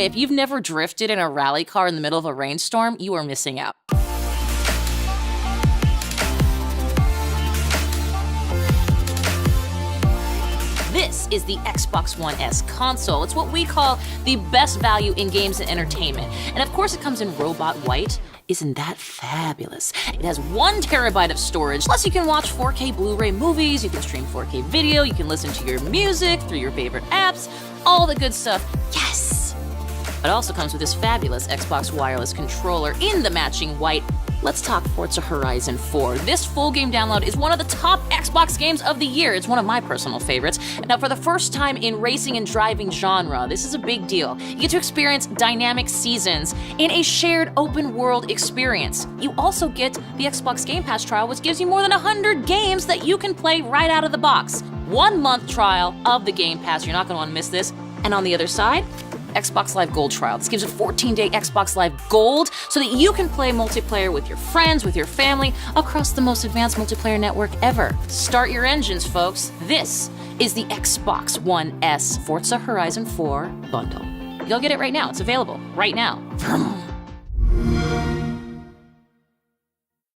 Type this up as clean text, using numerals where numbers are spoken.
If you've never drifted in a rally car in the middle of a rainstorm, you are missing out. This is the Xbox One S console. It's what we call the best value in games and entertainment. And of course it comes in robot white. Isn't that fabulous? It has 1 terabyte of storage, plus you can watch 4K Blu-ray movies, you can stream 4K video, you can listen to your music through your favorite apps, all the good stuff. Yes! It also comes with this fabulous Xbox wireless controller in the matching white. Let's talk Forza Horizon 4. This full game download is one of the top Xbox games of the year. It's one of my personal favorites. Now, for the first time in racing and driving genre, this is a big deal. You get to experience dynamic seasons in a shared open world experience. You also get the Xbox Game Pass trial, which gives you more than 100 games that you can play right out of the box. 1 month trial of the Game Pass. You're not going to want to miss this. And on the other side, Xbox Live Gold trial. This gives you 14-day Xbox Live Gold so that you can play multiplayer with your friends, with your family, across the most advanced multiplayer network ever. Start your engines, folks. This is the Xbox One S Forza Horizon 4 bundle. You'll get it right now. It's available right now.